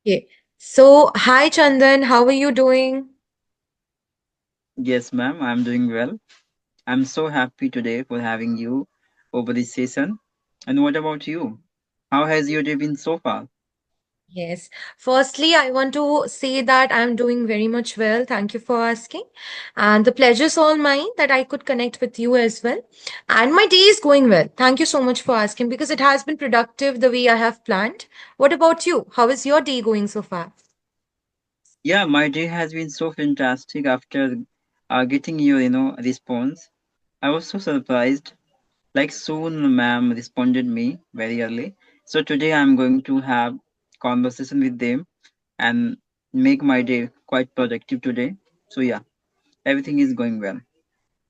Okay. So, hi Chandan, how are you doing? Yes, ma'am, I'm doing well. I'm so happy today for having you over this session. And what about you? How has your day been so far? Yes. Firstly, I want to say that I'm doing very much well. Thank you for asking. And the pleasure's all mine that I could connect with you as well. And my day is going well. Thank you so much for asking because it has been productive the way I have planned. What about you? How is your day going so far? Yeah, my day has been so fantastic after getting your, response. I was so surprised. Like soon, ma'am responded me very early. So today I'm going to have conversation with them and make my day quite productive today. So yeah, everything is going well.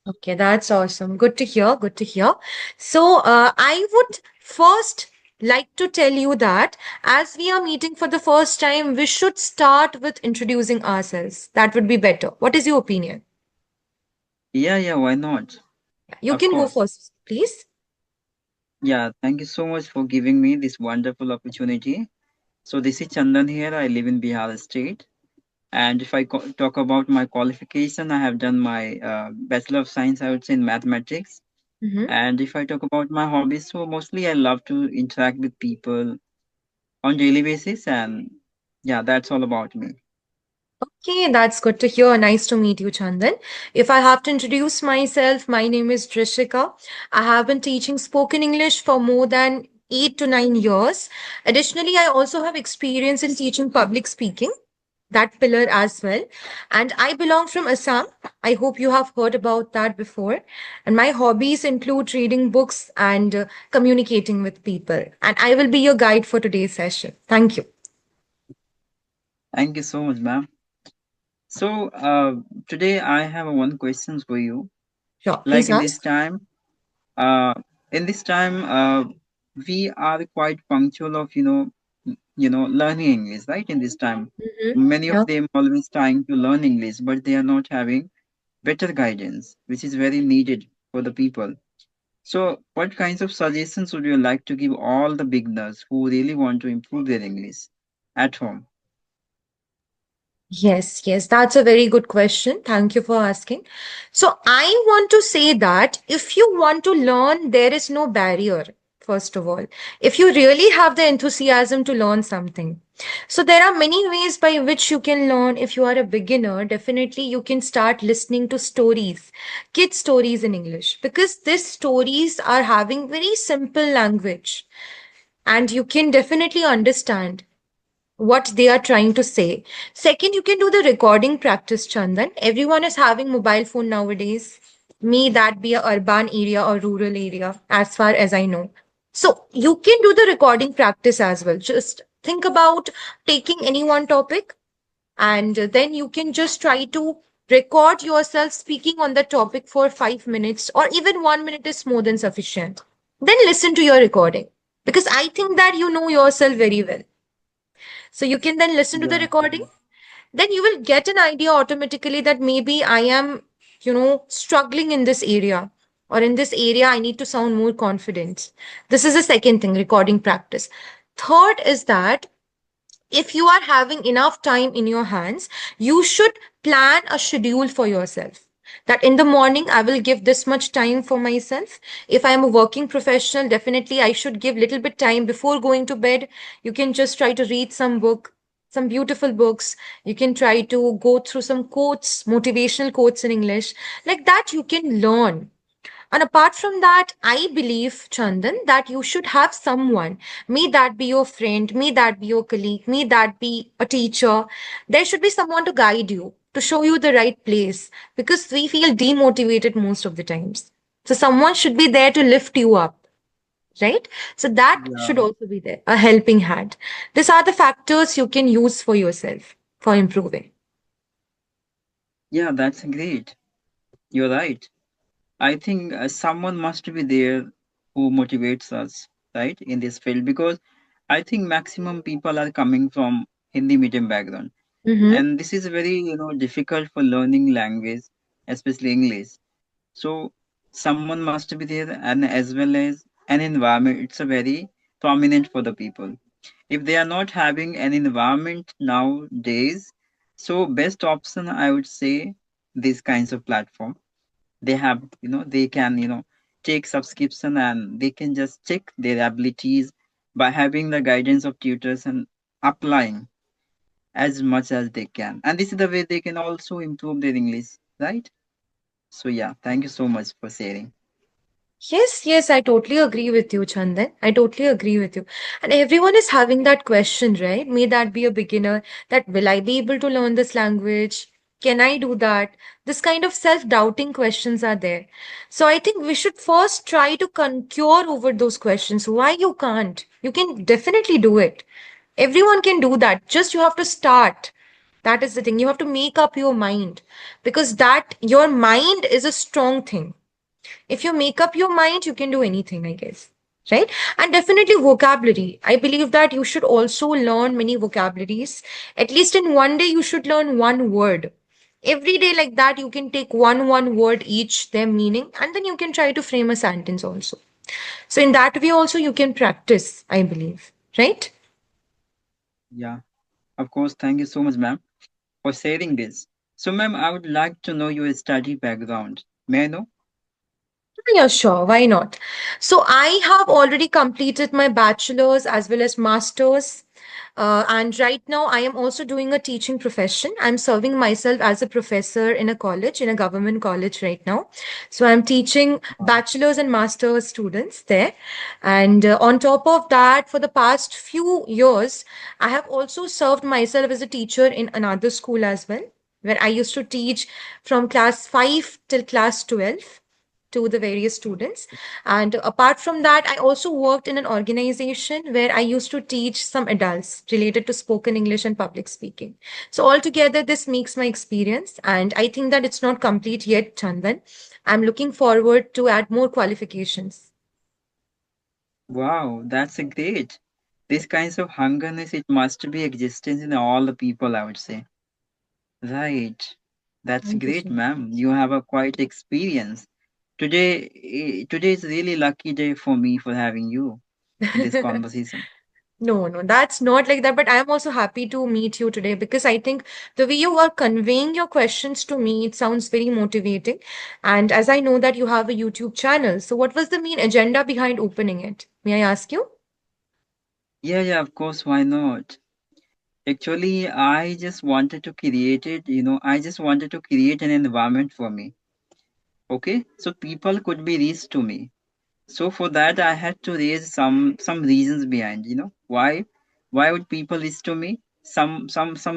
Okay, that's awesome. Good to hear. Good to hear. So, I would first like to tell you that as we are meeting for the first time, we should start with introducing ourselves. That would be better. What is your opinion? Yeah, why not? You Of can go course. first, please. Yeah, thank you so much for giving me this wonderful opportunity. So this is Chandan here. I live in Bihar state. And if I talk about my qualification, I have done my Bachelor of Science, I would say, in mathematics. Mm-hmm. And if I talk about my hobbies, so mostly I love to interact with people on daily basis. And yeah, that's all about me. Okay, that's good to hear. Nice to meet you, Chandan. If I have to introduce myself, my name is Drishika. I have been teaching spoken English for more than 8 to 9 years. Additionally, I also have experience in teaching public speaking, that pillar as well. And I belong from Assam. I hope you have heard about that before. And my hobbies include reading books and communicating with people. And I will be your guide for today's session. Thank you. Thank you so much, ma'am. So today I have one question for you. Sure, Like please in this ask. time, uh, in this time, we are quite punctual of learning English, right? In this time, Mm-hmm. many Yeah. of them always trying to learn English, but they are not having better guidance, which is very needed for the people. So, what kinds of suggestions would you like to give all the beginners who really want to improve their English at home? Yes, yes, that's a very good question. Thank you for asking. So, I want to say that if you want to learn, there is no barrier, first of all. If you really have the enthusiasm to learn something. So, there are many ways by which you can learn. If you are a beginner, definitely you can start listening to stories, kid stories in English, because these stories are having very simple language and you can definitely understand what they are trying to say. Second, you can do the recording practice, Chandan. Everyone is having mobile phone nowadays. May that be a urban area or rural area, as far as I know. So you can do the recording practice as well. Just think about taking any one topic and then you can just try to record yourself speaking on the topic for 5 minutes or even 1 minute is more than sufficient. Then listen to your recording because I think that you know yourself very well, so you can then listen to the Yeah, recording. Then you will get an idea automatically that maybe I am, struggling in this area, or in this area, I need to sound more confident. This is the second thing, recording practice. Third is that if you are having enough time in your hands, you should plan a schedule for yourself. That in the morning, I will give this much time for myself. If I am a working professional, definitely I should give little bit time before going to bed. You can just try to read some book, some beautiful books. You can try to go through some quotes, motivational quotes in English. Like that, you can learn. And apart from that, I believe, Chandan, that you should have someone, may that be your friend, may that be your colleague, may that be a teacher. There should be someone to guide you, to show you the right place, because we feel demotivated most of the times. So someone should be there to lift you up, right? So that yeah, should also be there, a helping hand. These are the factors you can use for yourself for improving. yeah, that's great. You're right. I think someone must be there who motivates us, right, in this field because I think maximum people are coming from Hindi medium background, Mm-hmm. and this is very difficult for learning language, especially English. So someone must be there, and as well as an environment, it's a very prominent for the people. If they are not having an environment nowadays, so best option I would say these kinds of platform. They have, they can, take subscription and they can just check their abilities by having the guidance of tutors and applying as much as they can. And this is the way they can also improve their English, right? So yeah, thank you so much for sharing. Yes, yes, I totally agree with you, Chandan. I totally agree with you. And everyone is having that question, right? May that be a beginner, that will I be able to learn this language? Can I do that? This kind of self-doubting questions are there. So I think we should first try to cure over those questions. Why you can't? You can definitely do it. Everyone can do that. Just you have to start. That is the thing. You have to make up your mind because that your mind is a strong thing. If you make up your mind, you can do anything, I guess. Right? And definitely vocabulary. I believe that you should also learn many vocabularies. At least in one day, you should learn one word. Every day, like that, you can take one word each, their meaning, and then you can try to frame a sentence also. So, in that way, also, you can practice, I believe. Right? Yeah, of course. Thank you so much, ma'am, for sharing this. So, ma'am, I would like to know your study background. May I know? Yeah, sure. Why not? So I have already completed my bachelor's as well as master's. And right now, I am also doing a teaching profession. I'm serving myself as a professor in a college, in a government college right now. So I'm teaching Wow. bachelor's and master's students there. And on top of that, for the past few years, I have also served myself as a teacher in another school as well, where I used to teach from class 5 till class 12 to the various students. And apart from that, I also worked in an organization where I used to teach some adults related to spoken English and public speaking. So, altogether, this makes my experience. And I think that it's not complete yet, Chandan. I'm looking forward to add more qualifications. Wow, that's a great. This kinds of hungerness, it must be existence in all the people, I would say. Right. That's Thank you great, so much. ma'am. You have a quite experience. Today is really lucky day for me for having you in this conversation. No, no, that's not like that. But I am also happy to meet you today because I think the way you are conveying your questions to me, it sounds very motivating. And as I know that you have a YouTube channel, so what was the main agenda behind opening it? May I ask you? Yeah, yeah, of course, why not? Actually, I just wanted to create it, I just wanted to create an environment for me. Okay, so people could be reached to me. So for that, I had to raise some reasons behind, why would people listen to me? Some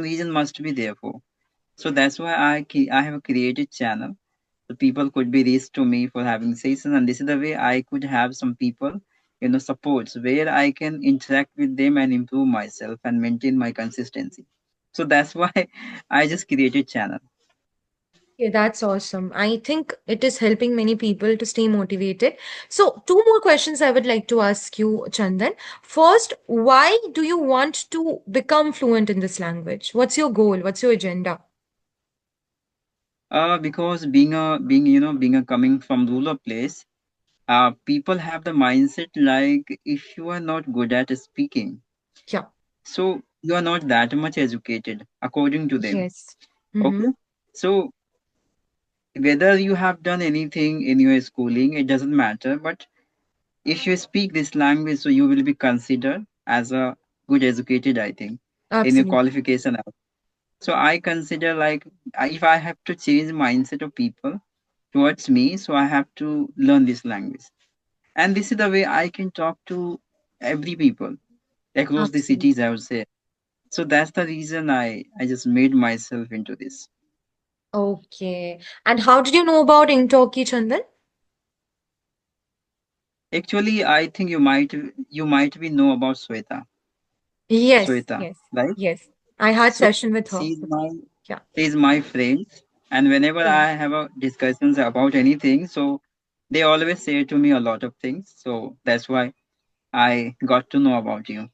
reason must be there for. So that's why I have created channel. So people could be reached to me for having sessions, and this is the way I could have some people, supports where I can interact with them and improve myself and maintain my consistency. So that's why I just created channel. Okay, that's awesome. I think it is helping many people to stay motivated. So, two more questions I would like to ask you, Chandan. First, why do you want to become fluent in this language? What's your goal? What's your agenda? Because being a coming from rural place, people have the mindset like if you are not good at speaking, Yeah. so you are not that much educated according to them. Yes. Mm-hmm. Okay, so whether you have done anything in your schooling, it doesn't matter. But if you speak this language, so you will be considered as a good educated, I think, in your Absolutely. qualification. So I consider like if I have to change mindset of people towards me, so I have to learn this language. And this is the way I can talk to every people across the cities, Absolutely. I would say. So that's the reason I just made myself into this. Okay. And how did you know about Engtalki, Chandan? Actually, I think you might be know about Yes, Sweta, yes, right? yes. I had So session with her. she's my Yeah. she's my friend, and whenever Oh. I have a discussions about anything, so they always say to me a lot of things. So that's why I got to know about you.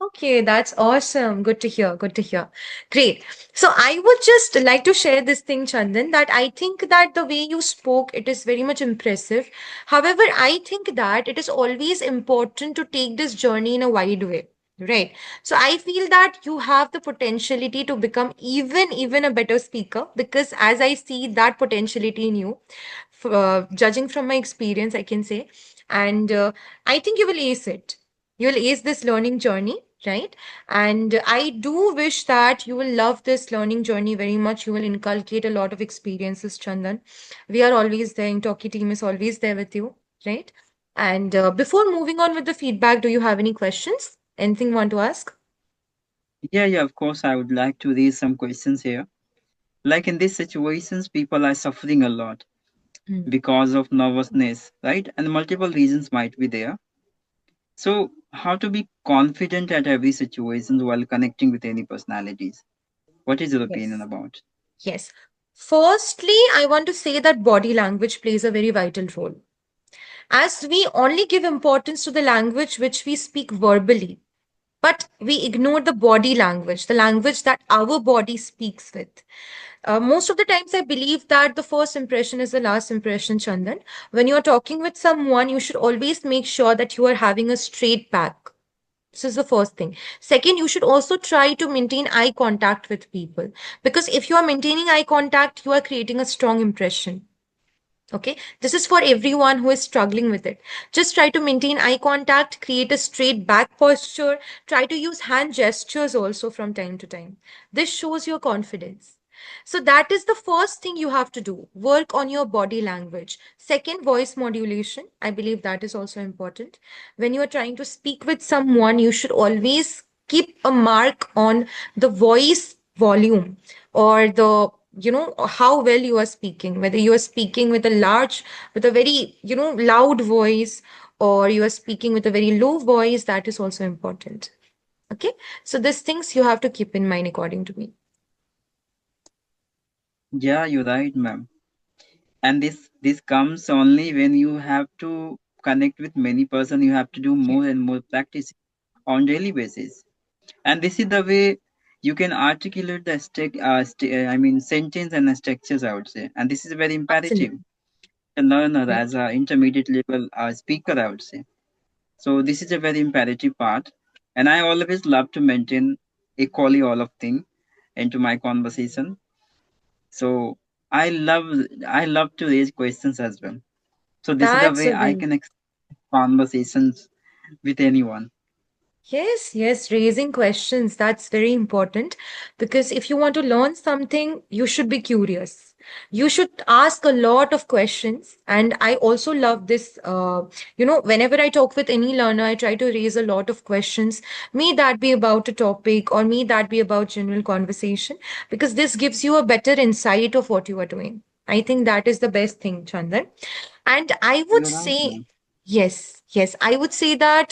Okay, that's awesome. Good to hear. Good to hear. Great. So I would just like to share this thing, Chandan, that I think that the way you spoke, it is very much impressive. However, I think that it is always important to take this journey in a wide way. Right. So I feel that you have the potentiality to become even a better speaker, because as I see that potentiality in you, judging from my experience, I can say, and I think you will ace it. You will ace this learning journey, right? And I do wish that you will love this learning journey very much. You will inculcate a lot of experiences, Chandan. We are always there. Talkie team is always there with you, right? And before moving on with the feedback, do you have any questions? Anything you want to ask? Yeah, of course, I would like to raise some questions here. Like in these situations, people are suffering a lot Hmm. because of nervousness, right? And multiple reasons might be there. So, how to be confident at every situation while connecting with any personalities? What is your opinion Yes. about? Yes. Firstly, I want to say that body language plays a very vital role. As we only give importance to the language which we speak verbally, but we ignore the body language, the language that our body speaks with. Most of the times, I believe that the first impression is the last impression, Chandan. When you're talking with someone, you should always make sure that you are having a straight back. This is the first thing. Second, you should also try to maintain eye contact with people, because if you are maintaining eye contact, you are creating a strong impression. Okay, this is for everyone who is struggling with it. Just try to maintain eye contact, create a straight back posture, try to use hand gestures also from time to time. This shows your confidence. So, that is the first thing you have to do. Work on your body language. Second, voice modulation. I believe that is also important. When you are trying to speak with someone, you should always keep a mark on the voice volume, or the, how well you are speaking, whether you are speaking with a large, with a very, loud voice, or you are speaking with a very low voice. That is also important. Okay, so these things you have to keep in mind according to me. Yeah, you're right, ma'am. And this comes only when you have to connect with many person. You have to do Yes. more and more practice on daily basis. And this is the way you can articulate the I mean sentence and the structures, I would say. And this is very imperative. Absolutely. A learner Right. as an intermediate level speaker, I would say. So this is a very imperative part, and I always love to maintain equally all of thing into my conversation. So I love to raise questions as well. So this is the That's way a I very can conversations with anyone. Yes, yes, raising questions. That's very important, because if you want to learn something, you should be curious. You should ask a lot of questions. And I also love this. Whenever I talk with any learner, I try to raise a lot of questions. May that be about a topic, or may that be about general conversation, because this gives you a better insight of what you are doing. I think that is the best thing, Chandan. And I would You're right, say, ma'am. yes, yes, I would say that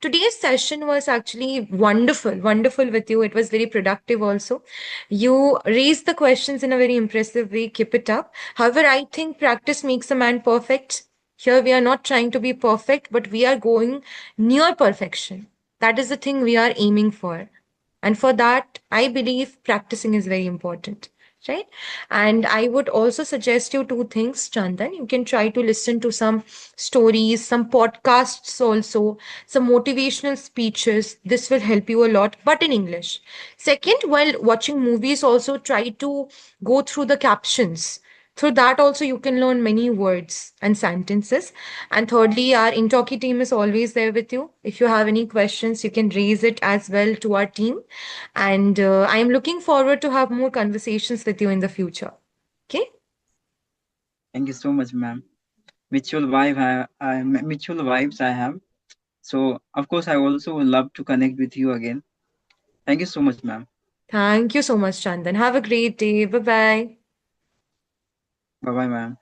today's session was actually wonderful, wonderful with you. It was very productive also. You raised the questions in a very impressive way. Keep it up. However, I think practice makes a man perfect. Here, we are not trying to be perfect, but we are going near perfection. That is the thing we are aiming for. And for that, I believe practicing is very important, right? And I would also suggest you two things, Chandan. You can try to listen to some stories, some podcasts also, some motivational speeches. This will help you a lot, but in English. Second, while watching movies, also try to go through the captions. Through that, also, you can learn many words and sentences. And thirdly, our Intalki team is always there with you. If you have any questions, you can raise it as well to our team. And I am looking forward to have more conversations with you in the future. Okay? Thank you so much, ma'am. Mutual vibes I have. So of course I also would love to connect with you again. Thank you so much, ma'am. Thank you so much, Chandan. Have a great day. Bye bye. Bye bye, ma'am.